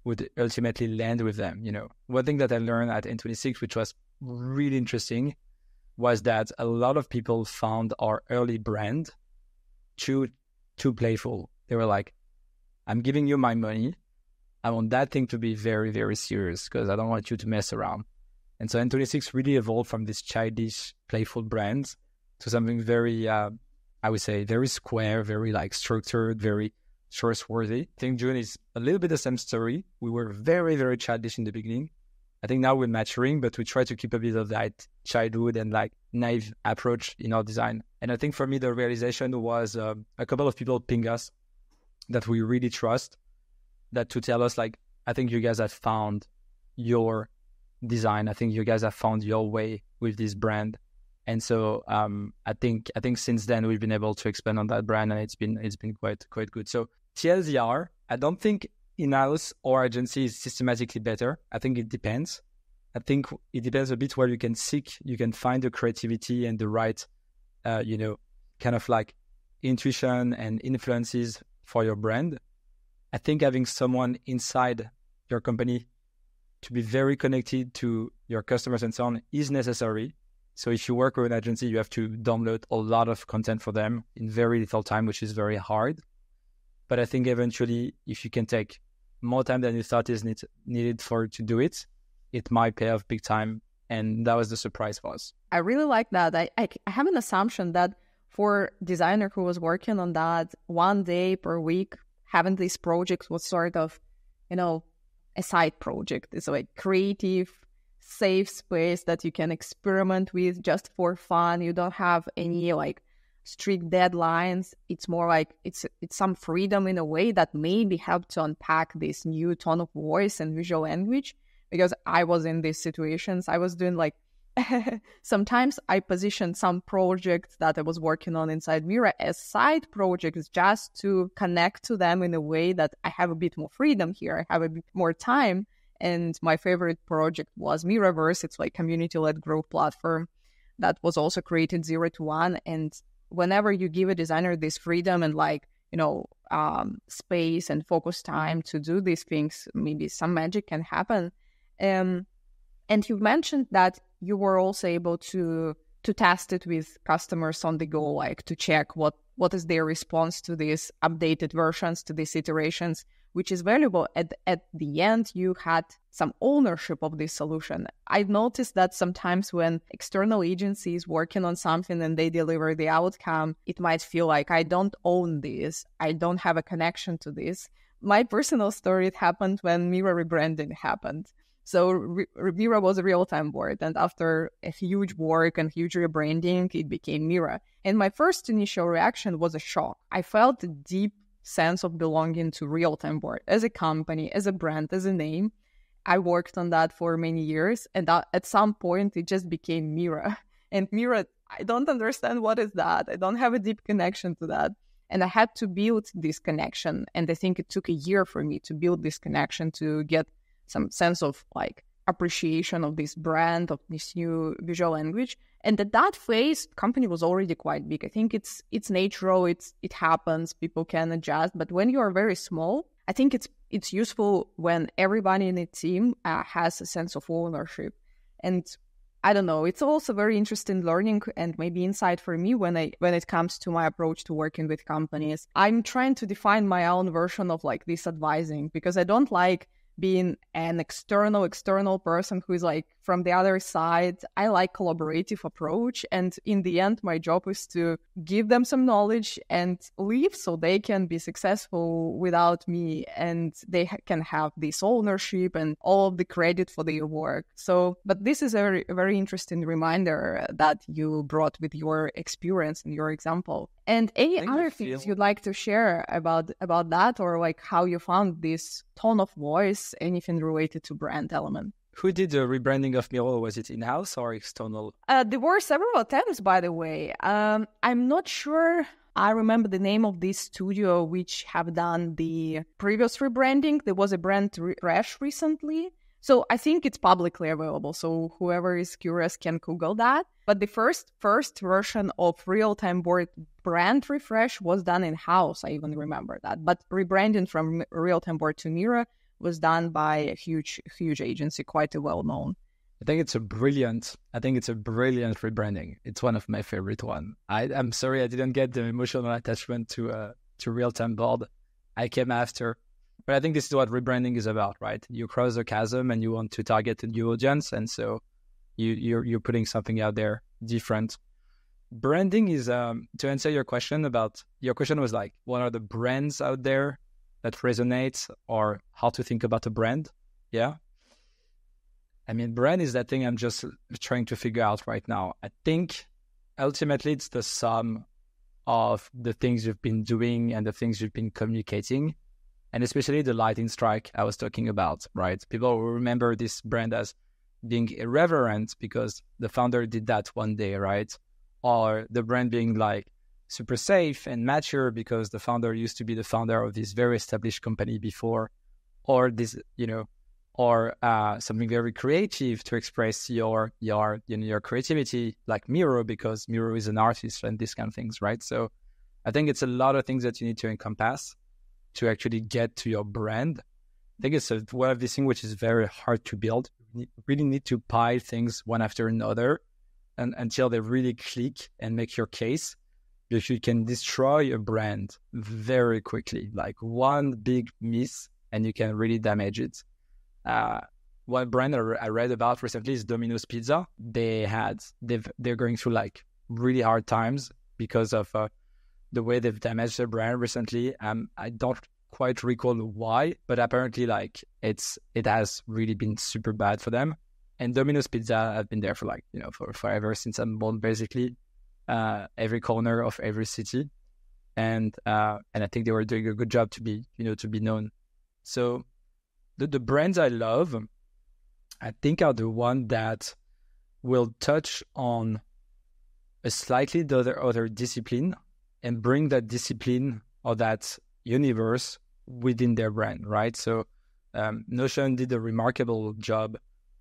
would ultimately land with them. One thing that I learned at N26, which was really interesting, was that a lot of people found our early brand too playful. They were like, I'm giving you my money. I want that thing to be very, very serious because I don't want you to mess around. And so N26 really evolved from this childish, playful brand to something very, I would say, very square, very structured, very trustworthy. I think June is a little bit the same story. We were very, very childish in the beginning. I think now we're maturing, but we try to keep a bit of that childhood and naive approach in our design. And I think for me, the realization was a couple of people ping us that we really trust, that to tell us I think you guys have found your design. I think you guys have found your way with this brand. And so I think since then we've been able to expand on that brand, and it's been quite good. So TLDR, I don't think in-house or agency is systematically better. I think it depends. I think it depends a bit where you can find the creativity and the right, kind of intuition and influences for your brand. I think having someone inside your company to be very connected to your customers and so on is necessary. So if you work with an agency, you have to download a lot of content for them in very little time, which is very hard. But I think eventually, if you can take more time than you thought is needed to do it, it might pay off big time. And that was the surprise for us. I really like that. I have an assumption that for designer who was working on that 1 day per week, having these projects was sort of, a side project. It's creative, safe space that you can experiment with just for fun. You don't have any strict deadlines. It's more it's some freedom in a way that maybe helped to unpack this new tone of voice and visual language. Because I was in these situations, I was doing sometimes I positioned some projects that I was working on inside Mira as side projects just to connect to them in a way that I have a bit more freedom here. I have a bit more time. And my favorite project was Miraverse. It's community-led growth platform that was also created 0 to 1. And whenever you give a designer this freedom and space and focus time to do these things, maybe some magic can happen. And you mentioned that you were also able to test it with customers on the go, to check what is their response to these updated versions, to these iterations, which is valuable. At the end, you had some ownership of this solution. I've noticed that sometimes when external agencies working on something and they deliver the outcome, it might feel like I don't own this. I don't have a connection to this. My personal story, it happened when Mira rebranding happened. So Mira was a real-time board, and after a huge work and huge rebranding, it became Mira. And my first initial reaction was a shock. I felt a deep sense of belonging to real-time board as a company, as a brand, as a name. I worked on that for many years, and at some point, it just became Mira. And Mira, I don't understand what is that. I don't have a deep connection to that. And I had to build this connection, and I think it took a year for me to build this connection to get some sense of appreciation of this brand, of this new visual language. And at that phase, company was already quite big. I think it's natural, it happens, people can adjust. But when you are very small, I think it's useful when everybody in the team has a sense of ownership. And I don't know, it's also very interesting learning and maybe insight for me when it comes to my approach to working with companies. I'm trying to define my own version of like this advising, because I don't like being an external person who is like from the other side. I like collaborative approach, and in the end my job is to give them some knowledge and leave so they can be successful without me, and they can have this ownership and all of the credit for their work. So but this is a very interesting reminder that you brought with your experience and your example. And any other things you'd like to share about that, or like how you found this tone of voice, anything related to brand element? Who did the rebranding of Miro? Was it in-house or external? There were several attempts, by the way. I'm not sure I remember the name of this studio which have done the previous rebranding. There was a brand refresh recently. So I think it's publicly available, so whoever is curious can Google that. But the first version of real-time board brand refresh was done in-house, I even remember that. But rebranding from real-time board to Miro was done by a huge agency, quite a well-known. I think it's a brilliant rebranding. It's one of my favorite one. I'm sorry I didn't get the emotional attachment to real-time board. I came after. But I think this is what rebranding is about, right? You cross the chasm and you want to target a new audience, and so you're putting something out there different. Branding is to answer your question was like, what are the brands out there that resonate, or how to think about a brand? Yeah. I mean, brand is that thing I'm just trying to figure out right now. I think ultimately it's the sum of the things you've been doing and the things you've been communicating. And especially the lightning strike I was talking about, right? People will remember this brand as being irreverent because the founder did that one day, right? Or the brand being like super safe and mature because the founder used to be the founder of this very established company before, or this, or something very creative to express your creativity, like Miro, because Miro is an artist and these kind of things, right? So I think it's a lot of things that you need to encompass to actually get to your brand. I think it's one of these things which is very hard to build. You really need to pile things one after another and until they really click and make your case, because you can destroy a brand very quickly. Like one big miss and you can really damage it. One brand I read about recently is Domino's Pizza. They're going through like really hard times because of the way they've damaged their brand recently. I don't quite recall why, but apparently like it has really been super bad for them. And Domino's Pizza have been there for like, for forever, since I'm born, basically, every corner of every city. And I think they were doing a good job to be known. So the brands I love, I think, are the one that will touch on a slightly other discipline and bring that discipline or that universe within their brand, right? So Notion did a remarkable job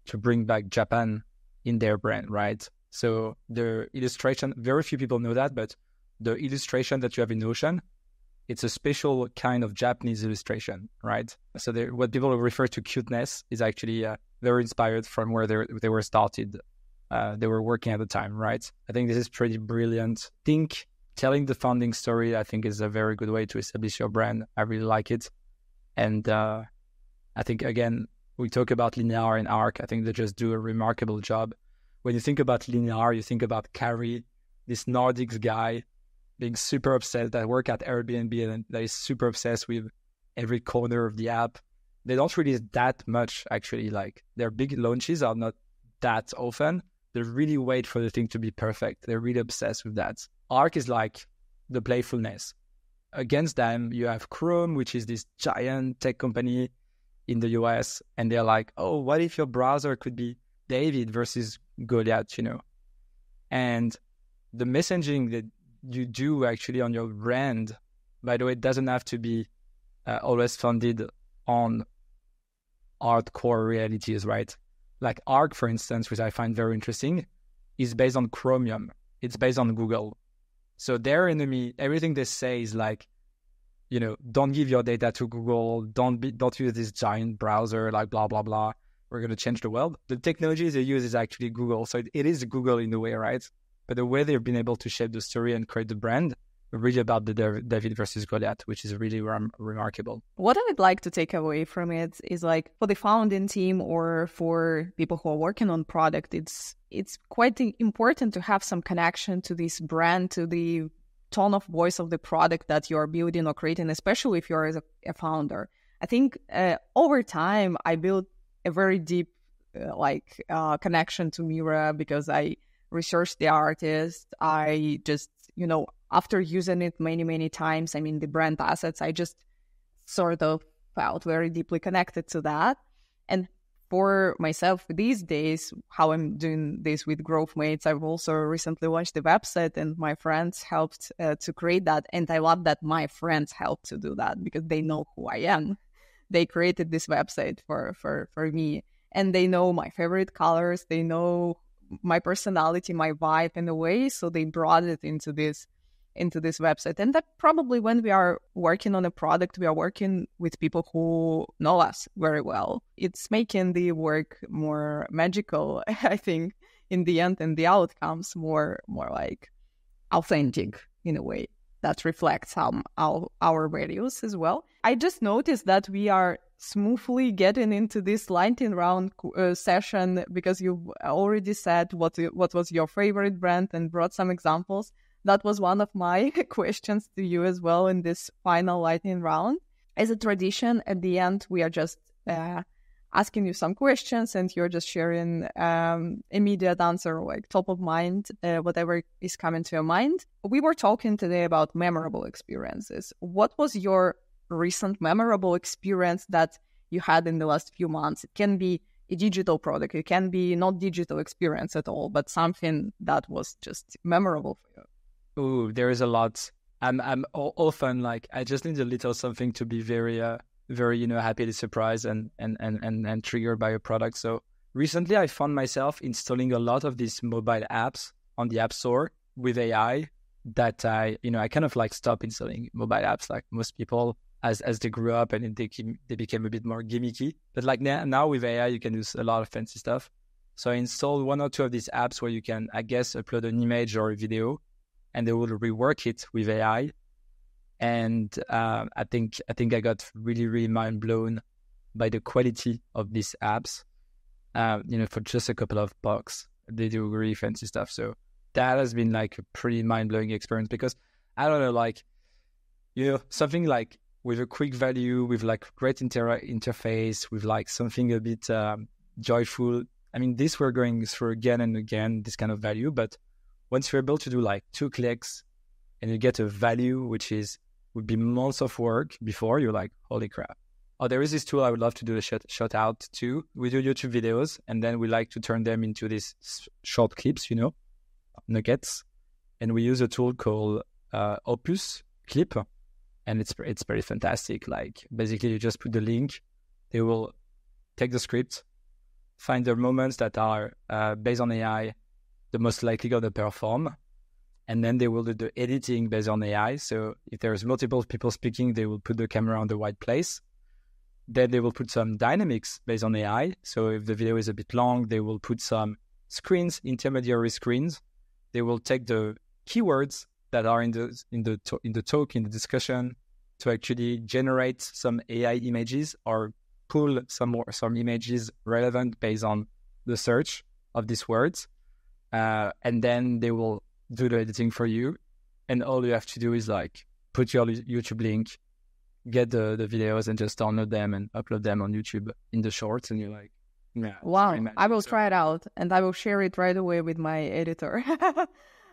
to bring back Japan in their brand, right? So the illustration, very few people know that, but the illustration that you have in Notion, it's a special kind of Japanese illustration, right? So what people refer to cuteness is actually very inspired from where they were started. They were working at the time, right? I think this is pretty brilliant. Telling the founding story, I think, is a very good way to establish your brand. I really like it. And I think, again, we talk about Linear and Arc. I think they just do a remarkable job. When you think about Linear, you think about Kari, this Nordics guy being super obsessed, that work at Airbnb and that is super obsessed with every corner of the app. They don't release that much, actually. Like, their big launches are not that often. They really wait for the thing to be perfect. They're really obsessed with that. Arc is like the playfulness. Against them, you have Chrome, which is this giant tech company in the US, and they're like, oh, what if your browser could be David versus Goliath, And the messaging that you do actually on your brand, by the way, it doesn't have to be always founded on hardcore realities, right? Like Arc, for instance, which I find very interesting, is based on Chromium. It's based on Google. So their enemy, everything they say is like, don't give your data to Google. Don't use this giant browser, like blah, blah, blah. we're going to change the world. The technology they use is actually Google. So it is Google in a way, right? But the way they've been able to shape the story and create the brand, really about the David versus Goliath, which is really remarkable. What I would like to take away from it is like for the founding team or for people who are working on product, it's quite important to have some connection to this brand, to the tone of voice of the product that you're building or creating, especially if you're a founder. I think over time, I built a very deep connection to Mira because I researched the artist. I just, after using it many, many times, I mean, the brand assets, I just sort of felt very deeply connected to that. And for myself these days, how I'm doing this with Growthmates, I've also recently launched the website and my friends helped to create that. And I love that my friends helped to do that because they know who I am. They created this website for me and they know my favorite colors. They know my personality, my vibe in a way. So they brought it into this website. And that probably when we are working on a product, we are working with people who know us very well. It's making the work more magical, I think, in the end, and the outcomes more like authentic in a way that reflects our values as well. I just noticed that we are smoothly getting into this lightning round session because you've already said what was your favorite brand and brought some examples. That was one of my questions to you as well in this final lightning round. As a tradition, at the end, we are just asking you some questions and you're just sharing immediate answer, like top of mind, whatever is coming to your mind. We were talking today about memorable experiences. What was your recent memorable experience that you had in the last few months? It can be a digital product. It can be not digital experience at all, but something that was just memorable for you. Ooh, there is a lot. I'm often like, I just need a little something to be very, happily surprised and triggered by a product. So recently I found myself installing a lot of these mobile apps on the App Store with AI that I kind of like stopped installing mobile apps like most people as they grew up and they became a bit more gimmicky. But like now with AI, you can do a lot of fancy stuff. So I installed one or two of these apps where you can, I guess, upload an image or a video and they will rework it with AI. And I think I got really, really mind blown by the quality of these apps. For just a couple of bucks, they do really fancy stuff. So that has been like a pretty mind blowing experience because I don't know, something like with a quick value, with like great interface, with like something a bit joyful. I mean, this we're going through again and again, this kind of value. But once you're able to do like 2 clicks and you get a value which would be months of work before, you're like, holy crap. Oh, there is this tool I would love to do a shout out to. We do YouTube videos and then we like to turn them into these short clips, nuggets. And we use a tool called Opus Clip. And it's very fantastic. Like basically you just put the link, they will take the script, find the moments that are based on AI, the most likely going to perform. And then they will do the editing based on AI. So if there's multiple people speaking, they will put the camera on the right place. Then they will put some dynamics based on AI. So if the video is a bit long, they will put some screens, intermediary screens. They will take the keywords that are in the talk, in the discussion, to actually generate some AI images or pull some images relevant based on the search of these words. And then they will do the editing for you. And all you have to do is like put your YouTube link, get the videos and just download them and upload them on YouTube in the shorts. And you're like, yeah. Wow, I will try it out and I will share it right away with my editor.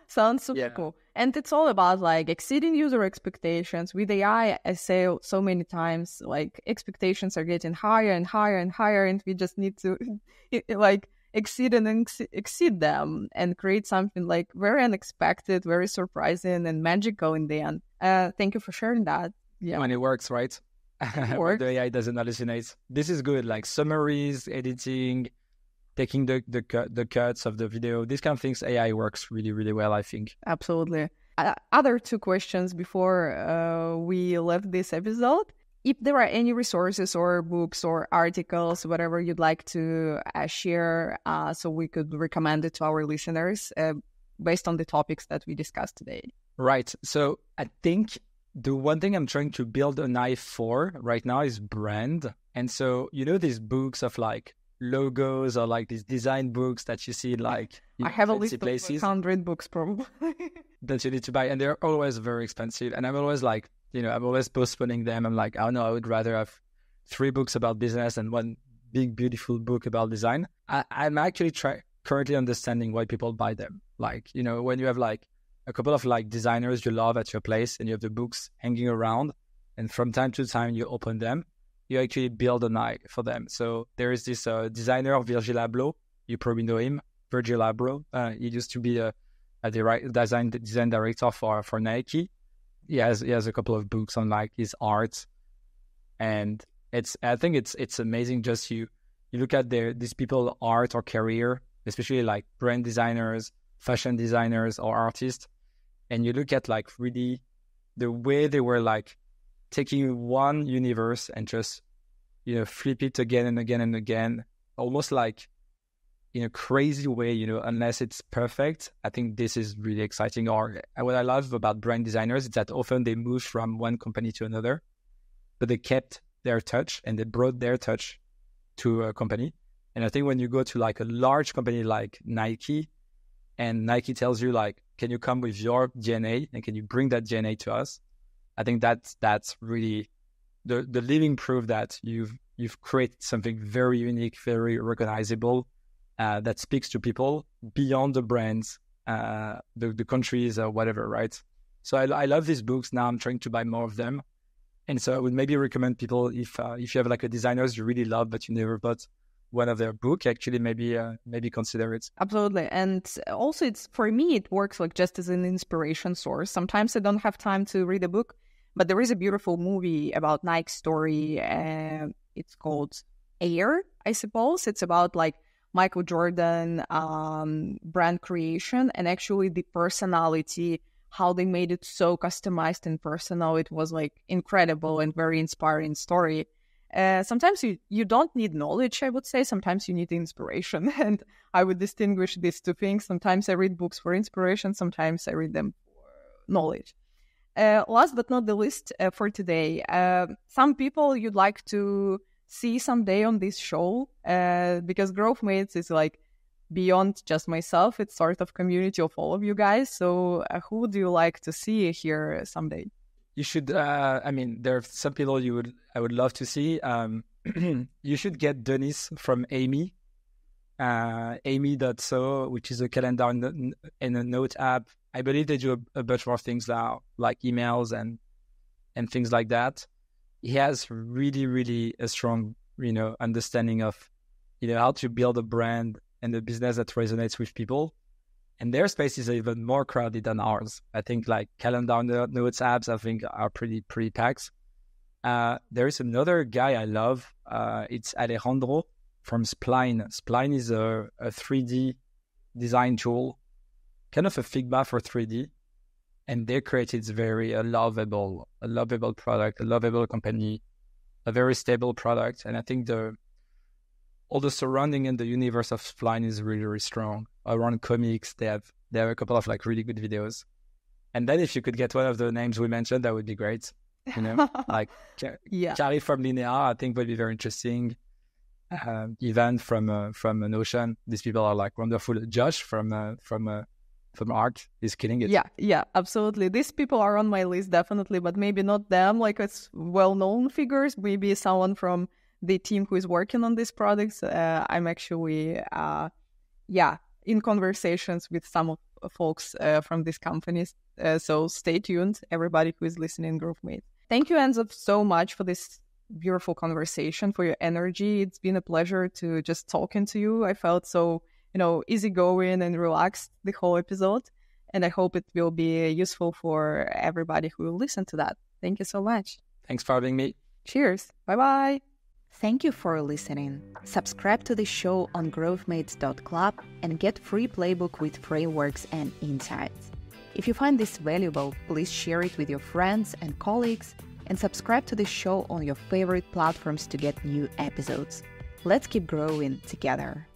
Sounds super cool. And it's all about like exceeding user expectations. With AI, I say so many times, like expectations are getting higher and higher and higher. And we just need to like exceed them and create something like very unexpected, very surprising and magical in the end. Thank you for sharing that. Yeah. When it works, right? It works. The AI doesn't hallucinate. This is good, like summaries, editing, taking the cuts of the video. These kind of things, AI works really, really well, I think. Absolutely. Other 2 questions before we left this episode. if there are any resources or books or articles, whatever you'd like to share, so we could recommend it to our listeners based on the topics that we discussed today. Right. So I think the one thing I'm trying to build an eye for right now is brand. And so, these books of like logos or like these design books that you see like I have a list places, of 100 books probably that you need to buy, and they're always very expensive. And I'm always like, I'm always postponing them. I'm like, oh no, I would rather have 3 books about business and 1 big, beautiful book about design. I'm actually currently understanding why people buy them. Like, when you have like a couple of like designers you love at your place and you have the books hanging around, and from time to time you open them, you actually build an eye for them. So there is this designer, Virgil Abloh. You probably know him, Virgil Abloh. He used to be a design director for Nike. He has a couple of books on like his art, and I think it's amazing. Just you look at these people's art or career, especially like brand designers, fashion designers, or artists, and you look at like really the way they were like taking one universe and just flip it again and again and again, almost like in a crazy way, unless it's perfect. I think this is really exciting. Or what I love about brand designers is that often they move from one company to another, but they kept their touch and they brought their touch to a company. And I think when you go to like a large company like Nike, and Nike tells you like, can you come with your DNA and can you bring that DNA to us? I think that's really the living proof that you've created something very unique, very recognizable, that speaks to people beyond the brands, the countries or whatever, right? So I love these books. Now I'm trying to buy more of them. And so I would maybe recommend people, if you have like a designers you really love, but you never bought one of their book, actually maybe consider it. Absolutely. And also for me, it works like just as an inspiration source. Sometimes I don't have time to read a book, but there is a beautiful movie about Nike's story. It's called Air, I suppose. It's about like Michael Jordan brand creation and actually the personality, how they made it so customized and personal. It was like incredible and very inspiring story. Sometimes you don't need knowledge, I would say. Sometimes you need inspiration. And I would distinguish these two things. Sometimes I read books for inspiration. Sometimes I read them for knowledge. Last but not the least for today, some people you'd like to see someday on this show, because Growthmates is like beyond just myself. It's sort of community of all of you guys. So who would you like to see here someday? You should, there are some people I would love to see. You should get Denise from Amy, Amy.so, which is a calendar and a note app. I believe they do a bunch more things now, like emails and things like that. He has really, really a strong, understanding of, how to build a brand and a business that resonates with people. And their space is even more crowded than ours. I think like calendar notes apps, I think are pretty packed. There is another guy I love. It's Alejandro from Spline. Spline is a 3D design tool, kind of a Figma for 3D. And they created a lovable product, a lovable company, a very stable product. And I think all the surrounding and the universe of Spline is really, really strong. Around comics, they have a couple of like really good videos. And then if you could get one of the names we mentioned, that would be great. Like Charlie from Linear, I think would be very interesting. Ivan from Notion. These people are like wonderful. Josh from Art is killing it. Yeah, absolutely. These people are on my list definitely, but maybe not them. Like it's well-known figures. Maybe someone from the team who is working on these products. I'm actually, in conversations with some of folks from these companies. So stay tuned, everybody who is listening, Growthmates. Thank you, Enzo, so much for this beautiful conversation, for your energy. It's been a pleasure to just talking to you. I felt so, easygoing and relaxed the whole episode. And I hope it will be useful for everybody who will listen to that. Thank you so much. Thanks for having me. Cheers. Bye-bye. Thank you for listening. Subscribe to the show on growthmates.club and get free playbook with frameworks and insights. If you find this valuable, please share it with your friends and colleagues and subscribe to the show on your favorite platforms to get new episodes. Let's keep growing together.